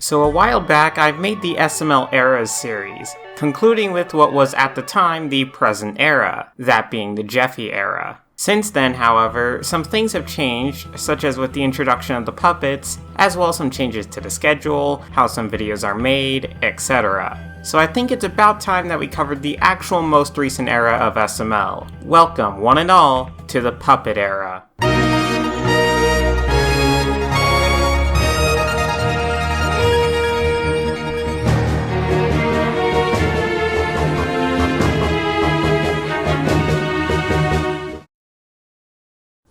So a while back, I made the SML Eras series, concluding with what was at the time the present era, that being the Jeffy era. Since then, however, some things have changed, such as with the introduction of the puppets, as well as some changes to the schedule, how some videos are made, etc. So I think it's about time that we covered the actual most recent era of SML. Welcome, one and all, to the Puppet Era.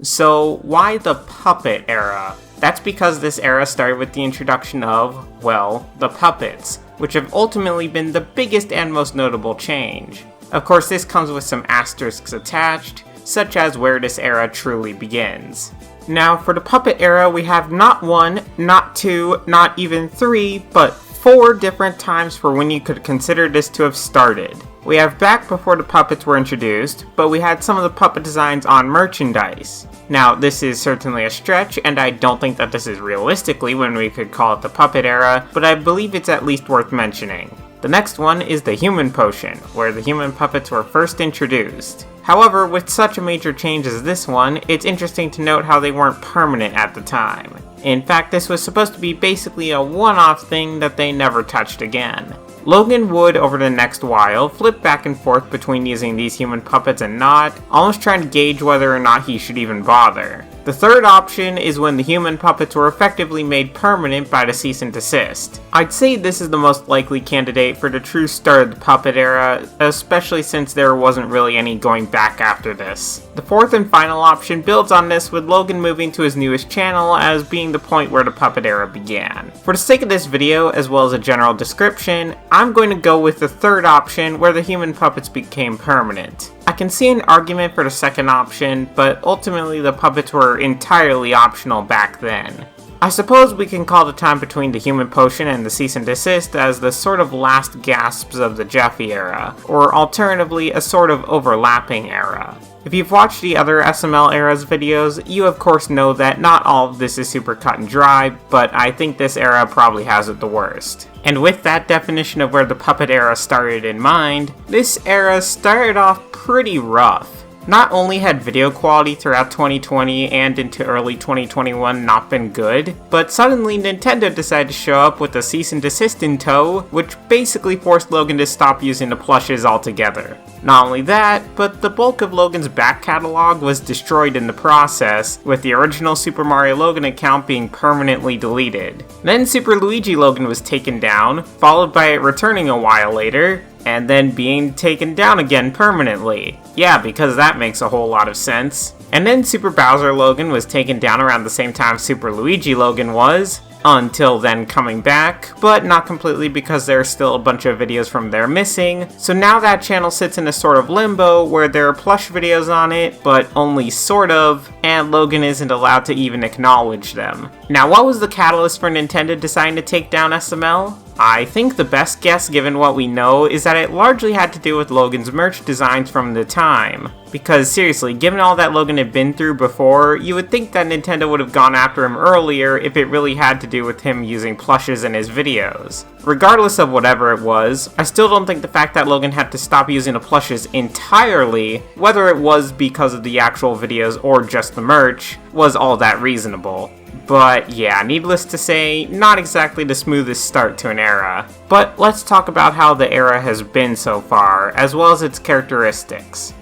So, why the Puppet Era? That's because this era started with the introduction of, well, the puppets, which have ultimately been the biggest and most notable change. Of course, this comes with some asterisks attached, such as where this era truly begins. Now, for the Puppet Era, we have not one, not two, not even three, but 4 different times for when you could consider this to have started. We have back before the puppets were introduced, but we had some of the puppet designs on merchandise. Now, this is certainly a stretch, and I don't think that this is realistically when we could call it the Puppet Era, but I believe it's at least worth mentioning. The next one is the Human Potion, where the human puppets were first introduced. However, with such a major change as this one, it's interesting to note how they weren't permanent at the time. In fact, this was supposed to be basically a one-off thing that they never touched again. Logan would, over the next while, flip back and forth between using these human puppets and not, almost trying to gauge whether or not he should even bother. The third option is when the human puppets were effectively made permanent by the cease and desist. I'd say this is the most likely candidate for the true start of the Puppet Era, especially since there wasn't really any going back after this. The fourth and final option builds on this, with Logan moving to his newest channel as being the point where the Puppet Era began. For the sake of this video, as well as a general description, I'm going to go with the third option, where the human puppets became permanent. I can see an argument for the second option, but ultimately the puppets were entirely optional back then. I suppose we can call the time between the Human Potion and the cease and desist as the sort of last gasps of the Jeffy era, or alternatively a sort of overlapping era. If you've watched the other SML Eras videos, you of course know that not all of this is super cut and dry, but I think this era probably has it the worst. And with that definition of where the Puppet Era started in mind, this era started off pretty rough. Not only had video quality throughout 2020 and into early 2021 not been good, but suddenly Nintendo decided to show up with a cease and desist in tow, which basically forced Logan to stop using the plushes altogether. Not only that, but the bulk of Logan's back catalog was destroyed in the process, with the original Super Mario Logan account being permanently deleted. Then Super Luigi Logan was taken down, followed by it returning a while later, and then being taken down again permanently. Yeah, because that makes a whole lot of sense. And then Super Bowser Logan was taken down around the same time Super Luigi Logan was, until then coming back, but not completely because there's still a bunch of videos from there missing. So now that channel sits in a sort of limbo where there are plush videos on it, but only sort of, and Logan isn't allowed to even acknowledge them. Now, what was the catalyst for Nintendo deciding to take down SML? I think the best guess, given what we know, is that it largely had to do with Logan's merch designs from the time. Because seriously, given all that Logan had been through before, you would think that Nintendo would have gone after him earlier if it really had to do with him using plushes in his videos. Regardless of whatever it was, I still don't think the fact that Logan had to stop using the plushes entirely, whether it was because of the actual videos or just the merch, was all that reasonable. But yeah, needless to say, not exactly the smoothest start to an era. But let's talk about how the era has been so far, as well as its characteristics.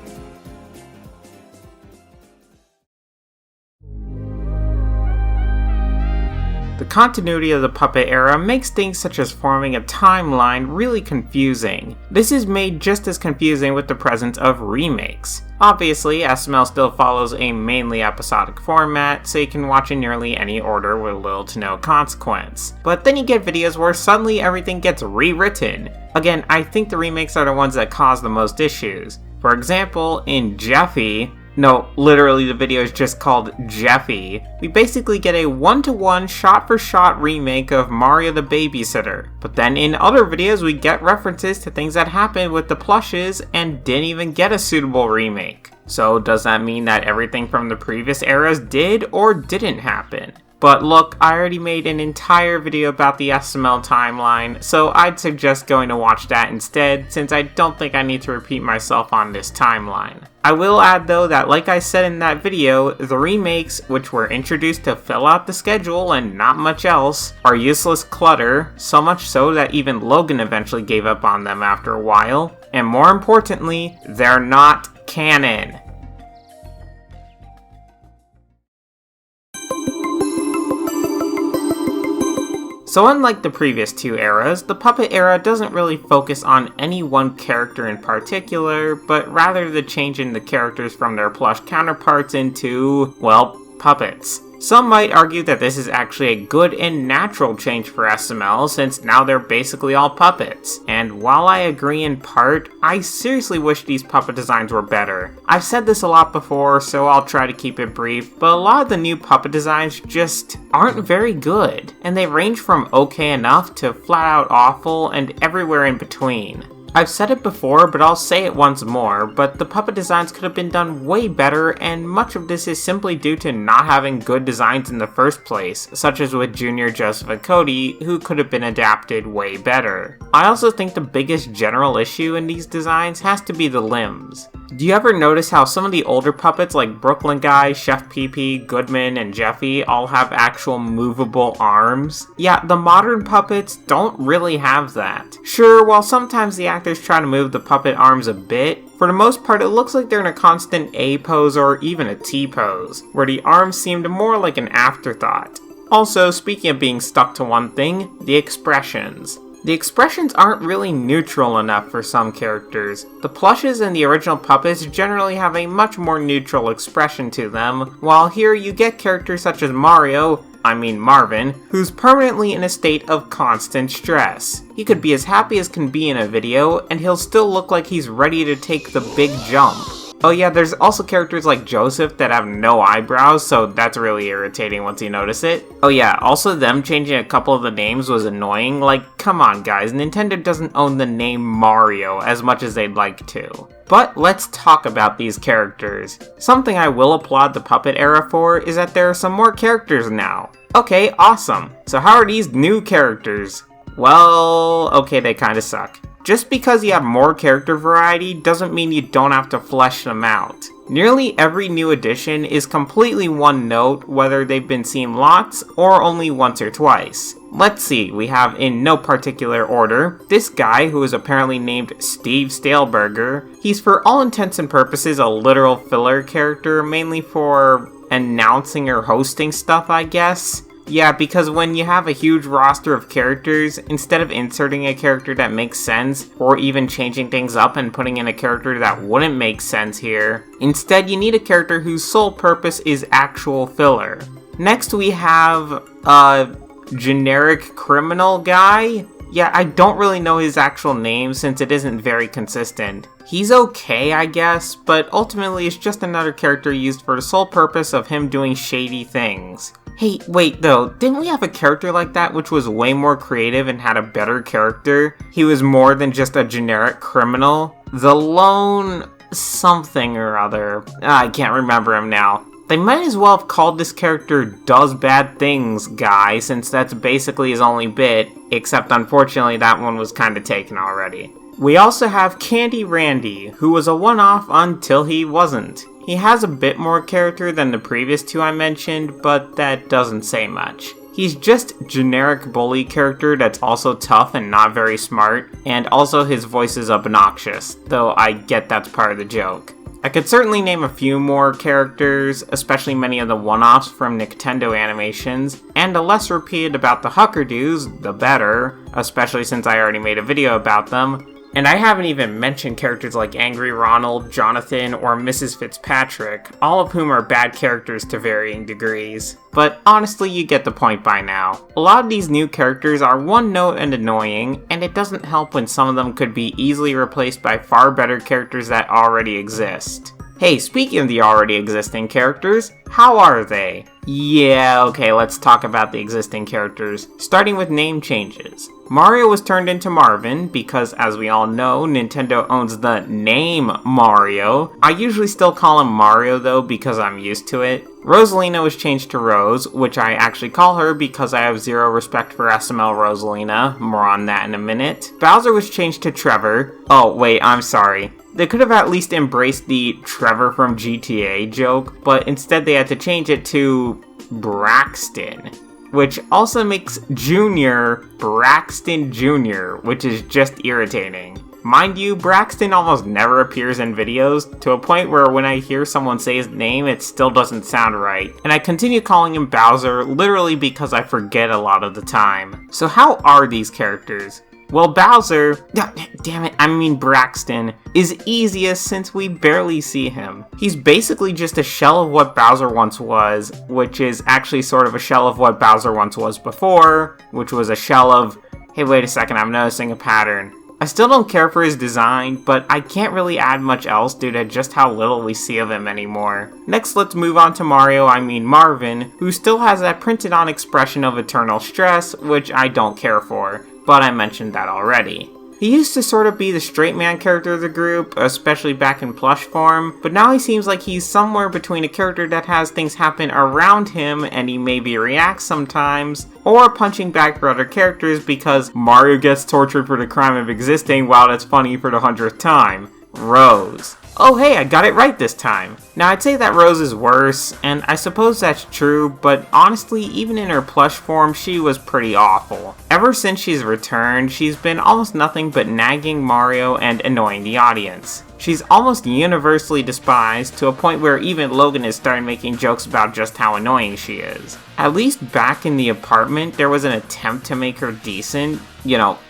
The continuity of the Puppet Era makes things such as forming a timeline really confusing. This is made just as confusing with the presence of remakes. Obviously, SML still follows a mainly episodic format, so you can watch in nearly any order with little to no consequence. But then you get videos where suddenly everything gets rewritten. Again, I think the remakes are the ones that cause the most issues. For example, in Jeffy, no, literally the video is just called Jeffy, we basically get a one-to-one, shot-for-shot remake of Mario the Babysitter. But then in other videos we get references to things that happened with the plushes and didn't even get a suitable remake. So does that mean that everything from the previous eras did or didn't happen? But look, I already made an entire video about the SML timeline, so I'd suggest going to watch that instead, since I don't think I need to repeat myself on this timeline. I will add though that, like I said in that video, the remakes, which were introduced to fill out the schedule and not much else, are useless clutter, so much so that even Logan eventually gave up on them after a while, and more importantly, they're not canon. So unlike the previous two eras, the Puppet era doesn't really focus on any one character in particular, but rather the change in the characters from their plush counterparts into, well, puppets. Some might argue that this is actually a good and natural change for SML, since now they're basically all puppets. And while I agree in part, I seriously wish these puppet designs were better. I've said this a lot before, so I'll try to keep it brief, but a lot of the new puppet designs just aren't very good, and they range from okay enough to flat out awful and everywhere in between. I've said it before, but I'll say it once more, but the puppet designs could have been done way better, and much of this is simply due to not having good designs in the first place, such as with Junior, Joseph, and Cody, who could have been adapted way better. I also think the biggest general issue in these designs has to be the limbs. Do you ever notice how some of the older puppets like Brooklyn Guy, Chef PP, Goodman, and Jeffy all have actual movable arms? Yeah, the modern puppets don't really have that. Sure, while sometimes the actors try to move the puppet arms a bit, for the most part it looks like they're in a constant A pose or even a T pose, where the arms seemed more like an afterthought. Also, speaking of being stuck to one thing, the expressions. The expressions aren't really neutral enough for some characters. The plushes and the original puppets generally have a much more neutral expression to them, while here you get characters such as Marvin, who's permanently in a state of constant stress. He could be as happy as can be in a video, and he'll still look like he's ready to take the big jump. Oh yeah, there's also characters like Joseph that have no eyebrows, so that's really irritating once you notice it. Oh yeah, also them changing a couple of the names was annoying. Like, come on guys, Nintendo doesn't own the name Mario as much as they'd like to. But let's talk about these characters. Something I will applaud the Puppet era for is that there are some more characters now. Okay, awesome. So how are these new characters? Well, okay, they kinda suck. Just because you have more character variety doesn't mean you don't have to flesh them out. Nearly every new addition is completely one note, whether they've been seen lots or only once or twice. Let's see, we have, in no particular order, this guy who is apparently named Steve Staleberger. He's for all intents and purposes a literal filler character, mainly for announcing or hosting stuff, I guess. Yeah, because when you have a huge roster of characters, instead of inserting a character that makes sense, or even changing things up and putting in a character that wouldn't make sense here, instead you need a character whose sole purpose is actual filler. Next we have a generic criminal guy. Yeah, I don't really know his actual name since it isn't very consistent. He's okay, I guess, but ultimately it's just another character used for the sole purpose of him doing shady things. Hey, wait though, didn't we have a character like that which was way more creative and had a better character? He was more than just a generic criminal? The Lone something or other. I can't remember him now. They might as well have called this character Does Bad Things Guy, since that's basically his only bit, except unfortunately that one was kinda taken already. We also have Candy Randy, who was a one-off until he wasn't. He has a bit more character than the previous two I mentioned, but that doesn't say much. He's just generic bully character that's also tough and not very smart, and also his voice is obnoxious, though I get that's part of the joke. I could certainly name a few more characters, especially many of the one-offs from Nintendo animations, and the less repeated about the Huckardoos, the better, especially since I already made a video about them. And I haven't even mentioned characters like Angry Ronald, Jonathan, or Mrs. Fitzpatrick, all of whom are bad characters to varying degrees. But honestly, you get the point by now. A lot of these new characters are one note and annoying, and it doesn't help when some of them could be easily replaced by far better characters that already exist. Hey, speaking of the already existing characters, how are they? Yeah, okay, let's talk about the existing characters, starting with name changes. Mario was turned into Marvin because, as we all know, Nintendo owns the name Mario. I usually still call him Mario though because I'm used to it. Rosalina was changed to Rose, which I actually call her because I have zero respect for SML Rosalina. More on that in a minute. Bowser was changed to Trevor. Oh, wait, I'm sorry. They could have at least embraced the Trevor from GTA joke, but instead they had to change it to Braxton, which also makes Junior Braxton Jr., which is just irritating. Mind you, Braxton almost never appears in videos, to a point where when I hear someone say his name, it still doesn't sound right. And I continue calling him Bowser, literally because I forget a lot of the time. So how are these characters? Well, Bowser, Braxton, is easiest since we barely see him. He's basically just a shell of what Bowser once was, which is actually sort of a shell of what Bowser once was before, which was a shell of, hey, wait a second, I'm noticing a pattern. I still don't care for his design, but I can't really add much else due to just how little we see of him anymore. Next, let's move on to Marvin, who still has that printed on expression of eternal stress, which I don't care for, but I mentioned that already. He used to sort of be the straight man character of the group, especially back in plush form, but now he seems like he's somewhere between a character that has things happen around him and he maybe reacts sometimes, or punching back for other characters because Mario gets tortured for the crime of existing while it's funny for the 100th time. Rose. Oh hey, I got it right this time. Now I'd say that Rose is worse, and I suppose that's true, but honestly, even in her plush form, she was pretty awful. Ever since she's returned, she's been almost nothing but nagging Mario and annoying the audience. She's almost universally despised, to a point where even Logan has started making jokes about just how annoying she is. At least back in the apartment, there was an attempt to make her decent,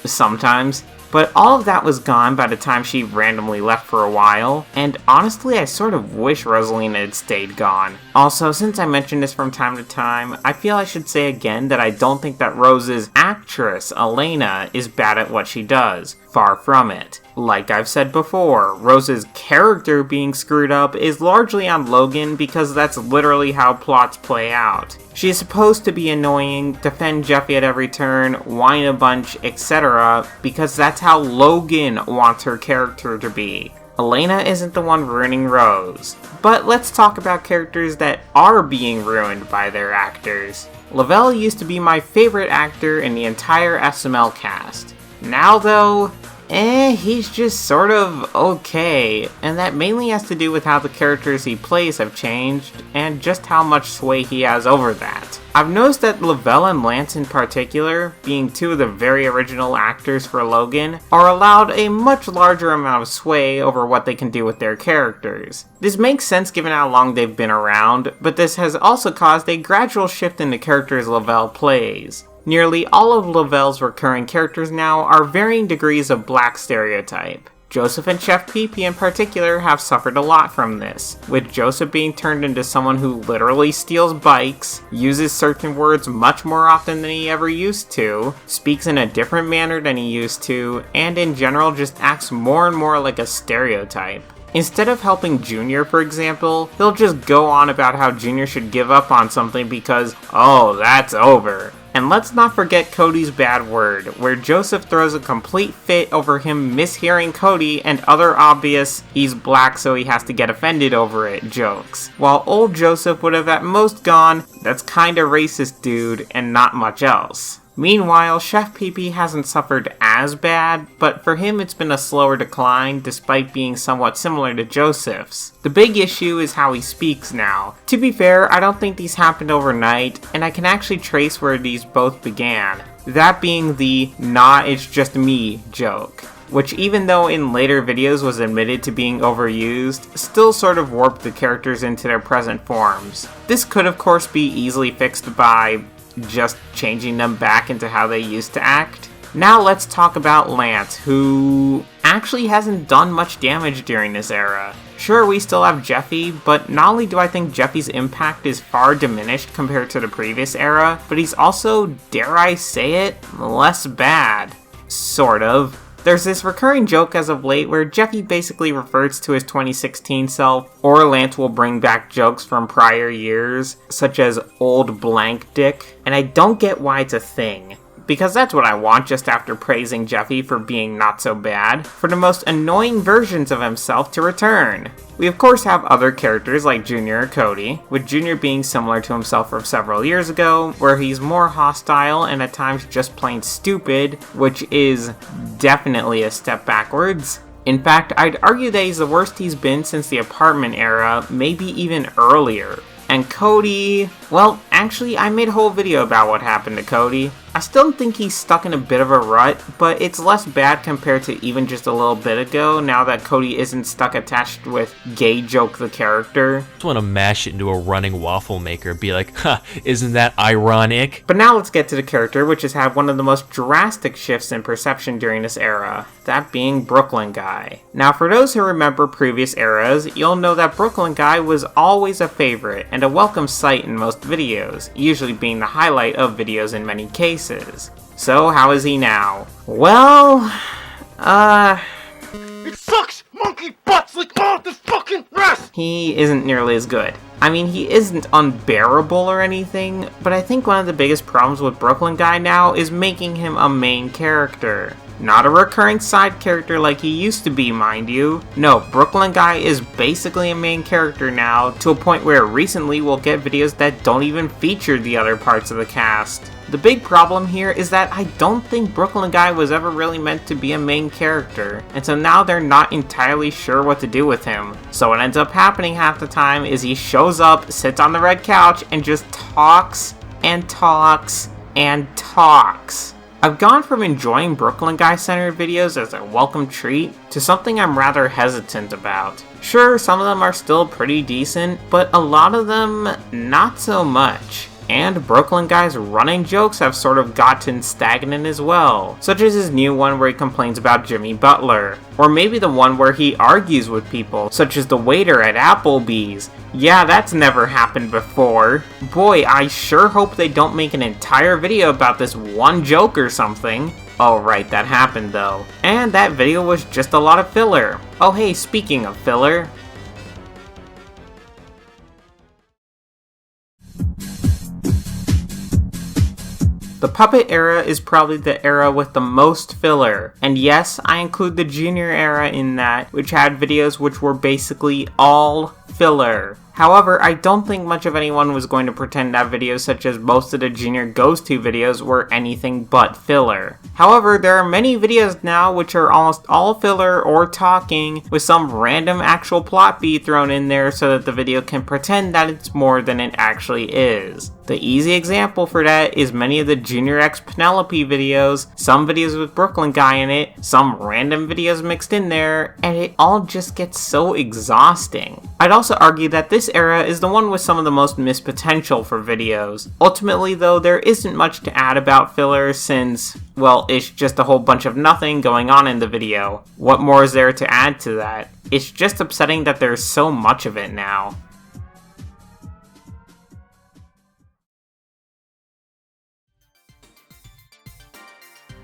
sometimes. But all of that was gone by the time she randomly left for a while, and honestly I sort of wish Rosalina had stayed gone. Also, since I mention this from time to time, I feel I should say again that I don't think that Rose's actress, Elena, is bad at what she does. Far from it. Like I've said before, Rose's character being screwed up is largely on Logan because that's literally how plots play out. She is supposed to be annoying, defend Jeffy at every turn, whine a bunch, etc. because that's how Logan wants her character to be. Elena isn't the one ruining Rose. But let's talk about characters that are being ruined by their actors. Lavelle used to be my favorite actor in the entire SML cast. Now though, he's just sort of okay, and that mainly has to do with how the characters he plays have changed, and just how much sway he has over that. I've noticed that Lavelle and Lance in particular, being two of the very original actors for Logan, are allowed a much larger amount of sway over what they can do with their characters. This makes sense given how long they've been around, but this has also caused a gradual shift in the characters Lavelle plays. Nearly all of Lavelle's recurring characters now are varying degrees of black stereotype. Joseph and Chef Pee-Pee in particular have suffered a lot from this, with Joseph being turned into someone who literally steals bikes, uses certain words much more often than he ever used to, speaks in a different manner than he used to, and in general just acts more and more like a stereotype. Instead of helping Junior, for example, he'll just go on about how Junior should give up on something because, oh, that's over. And let's not forget Cody's bad word, where Joseph throws a complete fit over him mishearing Cody and other obvious "he's black so he has to get offended over it" jokes. While old Joseph would have at most gone, "that's kinda racist, dude," and not much else. Meanwhile, Chef Pee-Pee hasn't suffered as bad, but for him it's been a slower decline despite being somewhat similar to Joseph's. The big issue is how he speaks now. To be fair, I don't think these happened overnight, and I can actually trace where these both began. That being the "nah, it's just me" joke, which even though in later videos was admitted to being overused, still sort of warped the characters into their present forms. This could of course be easily fixed by just changing them back into how they used to act. Now let's talk about Lance, who actually hasn't done much damage during this era. Sure, we still have Jeffy, but not only do I think Jeffy's impact is far diminished compared to the previous era, but he's also, dare I say it, less bad. Sort of. There's this recurring joke as of late where Jeffy basically refers to his 2016 self, or Lance will bring back jokes from prior years, such as old blank dick, and I don't get why it's a thing. because that's what I want just after praising Jeffy for being not so bad, for the most annoying versions of himself to return. We of course have other characters like Junior or Cody, with Junior being similar to himself from several years ago, where he's more hostile and at times just plain stupid, which is definitely a step backwards. In fact, I'd argue that he's the worst he's been since the apartment era, maybe even earlier. And Cody, well, actually I made a whole video about what happened to Cody. I still think he's stuck in a bit of a rut, but it's less bad compared to even just a little bit ago, now that Cody isn't stuck attached with Gay Joke the character. I just want to mash it into a running waffle maker, be like, ha, isn't that ironic? But now let's get to the character, which has had one of the most drastic shifts in perception during this era, that being Brooklyn Guy. Now for those who remember previous eras, you'll know that Brooklyn Guy was always a favorite and a welcome sight in most videos, usually being the highlight of videos in many cases. So, how is he now? Well, It sucks! Monkey butts like all the fucking rest! He isn't nearly as good. I mean, he isn't unbearable or anything, but I think one of the biggest problems with Brooklyn Guy now is making him a main character. Not a recurring side character like he used to be, mind you. No, Brooklyn Guy is basically a main character now, to a point where recently we'll get videos that don't even feature the other parts of the cast. The big problem here is that I don't think Brooklyn Guy was ever really meant to be a main character, and so now they're not entirely sure what to do with him. So what ends up happening half the time is he shows up, sits on the red couch, and just talks and talks and talks. I've gone from enjoying Brooklyn Guy-centered videos as a welcome treat to something I'm rather hesitant about. Sure, some of them are still pretty decent, but a lot of them not so much. And Brooklyn Guy's running jokes have sort of gotten stagnant as well, such as his new one where he complains about Jimmy Butler, or maybe the one where he argues with people, such as the waiter at Applebee's. Yeah, that's never happened before. Boy, I sure hope they don't make an entire video about this one joke or something. Oh right, that happened though. And that video was just a lot of filler. Oh hey, speaking of filler, the Puppet era is probably the era with the most filler, and yes, I include the Junior era in that, which had videos which were basically all filler. However, I don't think much of anyone was going to pretend that videos such as most of the Junior Goes To videos were anything but filler. However, there are many videos now which are almost all filler or talking, with some random actual plot beat thrown in there so that the video can pretend that it's more than it actually is. The easy example for that is many of the Junior X Penelope videos, some videos with Brooklyn Guy in it, some random videos mixed in there, and it all just gets so exhausting. I'd also argue that this era is the one with some of the most missed potential for videos. Ultimately though, there isn't much to add about filler since, well, it's just a whole bunch of nothing going on in the video. What more is there to add to that? It's just upsetting that there's so much of it now.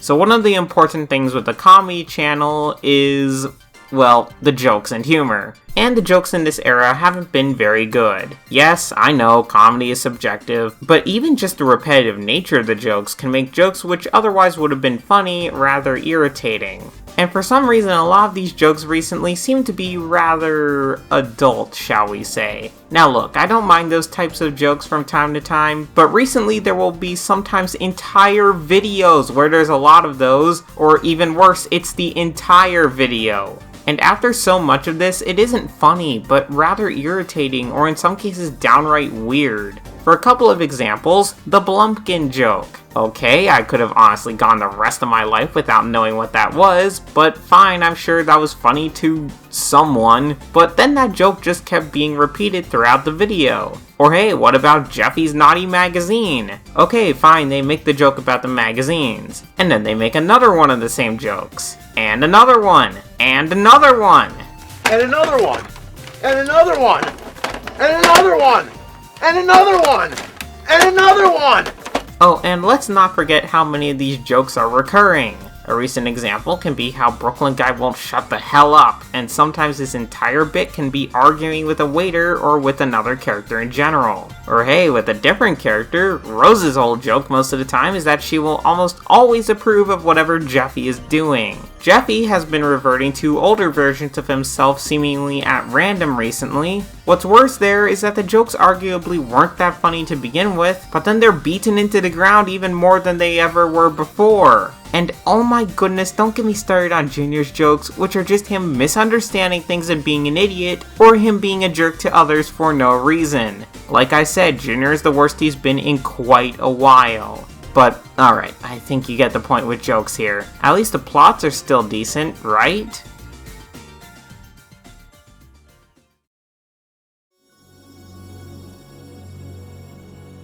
So one of the important things with the comedy channel is, well, the jokes and humor. And the jokes in this era haven't been very good. Yes, I know, comedy is subjective, but even just the repetitive nature of the jokes can make jokes which otherwise would have been funny rather irritating. And for some reason, a lot of these jokes recently seem to be rather adult, shall we say. Now look, I don't mind those types of jokes from time to time, but recently there will be sometimes entire videos where there's a lot of those, or even worse, it's the entire video. And after so much of this, it isn't funny, but rather irritating, or in some cases downright weird. For a couple of examples, the Blumpkin joke. Okay, I could have honestly gone the rest of my life without knowing what that was, but fine, I'm sure that was funny to someone, but then that joke just kept being repeated throughout the video. Or hey, what about Jeffy's Naughty Magazine? Okay, fine, they make the joke about the magazines, and then they make another one of the same jokes, and another one, and another one, And another one! And another one! And another one! And another one! And another one! Oh, and let's not forget how many of these jokes are recurring. A recent example can be how Brooklyn Guy won't shut the hell up, and sometimes his entire bit can be arguing with a waiter or with another character in general. Or hey, with a different character, Rose's whole joke most of the time is that she will almost always approve of whatever Jeffy is doing. Jeffy has been reverting to older versions of himself seemingly at random recently. What's worse there is that the jokes arguably weren't that funny to begin with, but then they're beaten into the ground even more than they ever were before. And oh my goodness, don't get me started on Junior's jokes, which are just him misunderstanding things and being an idiot, or him being a jerk to others for no reason. Like I said, Junior is the worst he's been in quite a while. But, alright, I think you get the point with jokes here. At least the plots are still decent, right?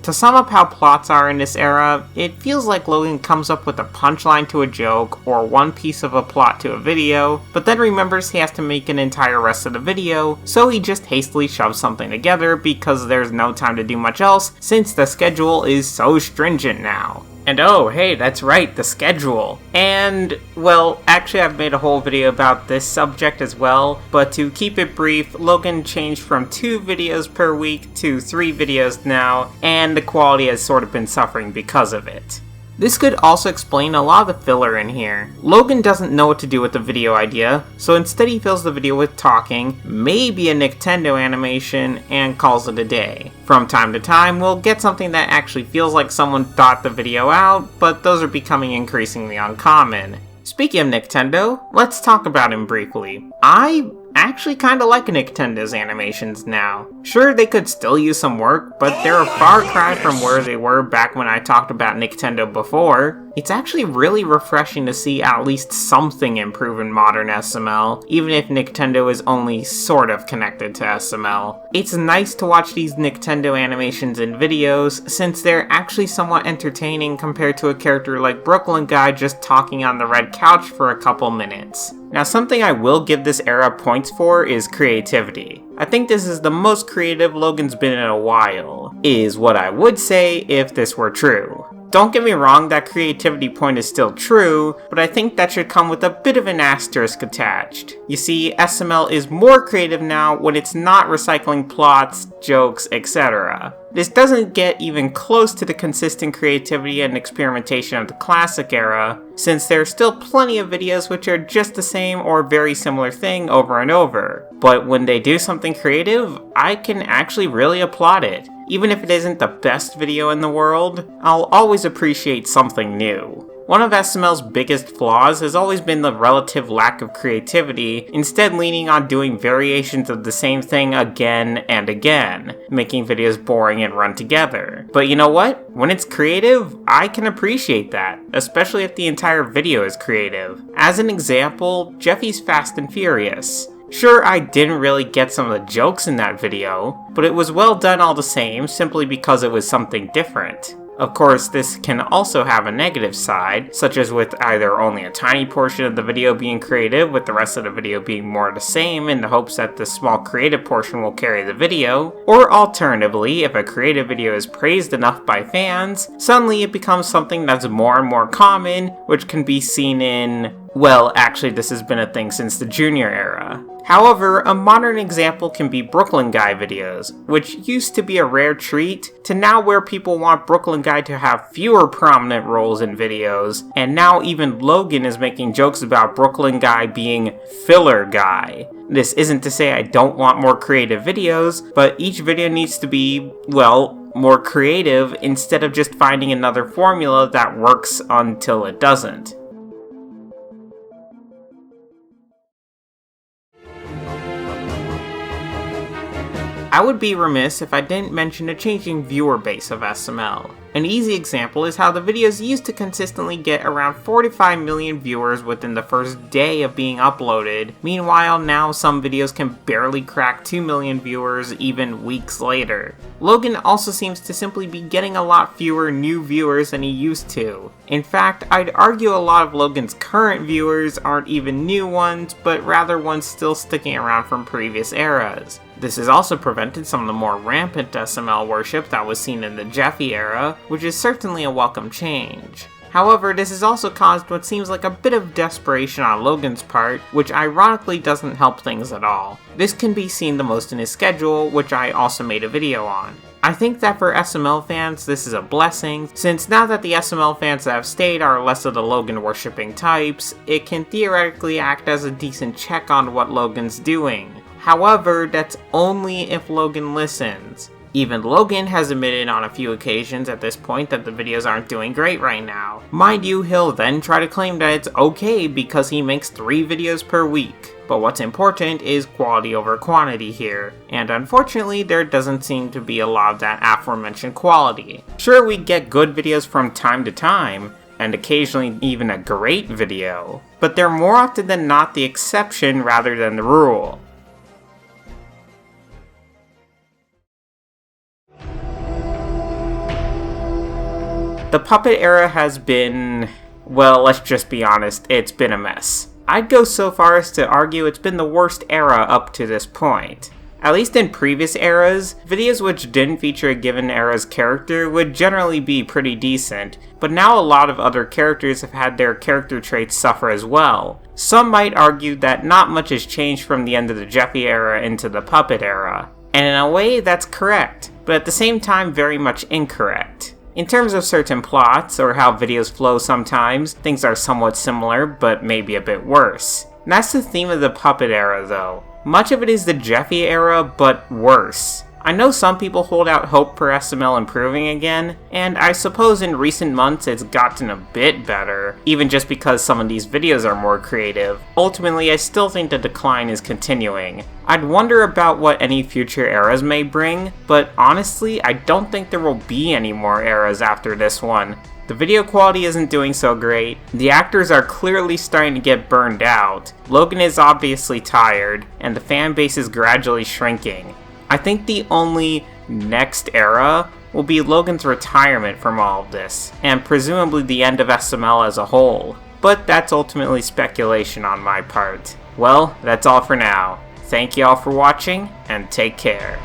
To sum up how plots are in this era, it feels like Logan comes up with a punchline to a joke, or one piece of a plot to a video, but then remembers he has to make an entire rest of the video, so he just hastily shoves something together because there's no time to do much else since the schedule is so stringent now. And oh, hey, that's right, the schedule. And, well, actually I've made a whole video about this subject as well, but to keep it brief, Logan changed from 2 videos per week to 3 videos now, and the quality has sort of been suffering because of it. This could also explain a lot of the filler in here. Logan doesn't know what to do with the video idea, so instead he fills the video with talking, maybe a Nintendo animation, and calls it a day. From time to time, we'll get something that actually feels like someone thought the video out, but those are becoming increasingly uncommon. Speaking of Nintendo, let's talk about him briefly. I actually kinda like Nintendo's animations now. Sure, they could still use some work, but they're a far cry from where they were back when I talked about Nintendo before. It's actually really refreshing to see at least something improve in modern SML, even if Nintendo is only sort of connected to SML. It's nice to watch these Nintendo animations in videos, since they're actually somewhat entertaining compared to a character like Brooklyn Guy just talking on the red couch for a couple minutes. Now, something I will give this era points for is creativity. I think this is the most creative Logan's been in a while, is what I would say if this were true. Don't get me wrong, that creativity point is still true, but I think that should come with a bit of an asterisk attached. You see, SML is more creative now when it's not recycling plots, jokes, etc. This doesn't get even close to the consistent creativity and experimentation of the classic era, since there are still plenty of videos which are just the same or very similar thing over and over. But when they do something creative, I can actually really applaud it. Even if it isn't the best video in the world, I'll always appreciate something new. One of SML's biggest flaws has always been the relative lack of creativity, instead leaning on doing variations of the same thing again and again, making videos boring and run together. But you know what? When it's creative, I can appreciate that, especially if the entire video is creative. As an example, Jeffy's Fast and Furious. Sure, I didn't really get some of the jokes in that video, but it was well done all the same simply because it was something different. Of course, this can also have a negative side, such as with either only a tiny portion of the video being creative, with the rest of the video being more the same in the hopes that the small creative portion will carry the video, or alternatively, if a creative video is praised enough by fans, suddenly it becomes something that's more and more common, which can be seen in, well, actually this has been a thing since the Junior era. However, a modern example can be Brooklyn Guy videos, which used to be a rare treat, to now where people want Brooklyn Guy to have fewer prominent roles in videos, and now even Logan is making jokes about Brooklyn Guy being Filler Guy. This isn't to say I don't want more creative videos, but each video needs to be, well, more creative instead of just finding another formula that works until it doesn't. I would be remiss if I didn't mention the changing viewer base of SML. An easy example is how the videos used to consistently get around 45 million viewers within the first day of being uploaded. Meanwhile, now some videos can barely crack 2 million viewers even weeks later. Logan also seems to simply be getting a lot fewer new viewers than he used to. In fact, I'd argue a lot of Logan's current viewers aren't even new ones, but rather ones still sticking around from previous eras. This has also prevented some of the more rampant SML worship that was seen in the Jeffy era, which is certainly a welcome change. However, this has also caused what seems like a bit of desperation on Logan's part, which ironically doesn't help things at all. This can be seen the most in his schedule, which I also made a video on. I think that for SML fans, this is a blessing, since now that the SML fans that have stayed are less of the Logan worshipping types, it can theoretically act as a decent check on what Logan's doing. However, that's only if Logan listens. Even Logan has admitted on a few occasions at this point that the videos aren't doing great right now. Mind you, he'll then try to claim that it's okay because he makes 3 videos per week. But what's important is quality over quantity here, and unfortunately there doesn't seem to be a lot of that aforementioned quality. Sure, we get good videos from time to time, and occasionally even a great video, but they're more often than not the exception rather than the rule. The puppet era has been, well, let's just be honest, it's been a mess. I'd go so far as to argue it's been the worst era up to this point. At least in previous eras, videos which didn't feature a given era's character would generally be pretty decent, but now a lot of other characters have had their character traits suffer as well. Some might argue that not much has changed from the end of the Jeffy era into the puppet era. And in a way, that's correct, but at the same time very much incorrect. In terms of certain plots, or how videos flow sometimes, things are somewhat similar, but maybe a bit worse. And that's the theme of the puppet era though. Much of it is the Jeffy era, but worse. I know some people hold out hope for SML improving again, and I suppose in recent months it's gotten a bit better, even just because some of these videos are more creative. Ultimately, I still think the decline is continuing. I'd wonder about what any future eras may bring, but honestly, I don't think there will be any more eras after this one. The video quality isn't doing so great, the actors are clearly starting to get burned out, Logan is obviously tired, and the fan base is gradually shrinking. I think the only next era will be Logan's retirement from all of this, and presumably the end of SML as a whole. But that's ultimately speculation on my part. Well, that's all for now. Thank you all for watching, and take care.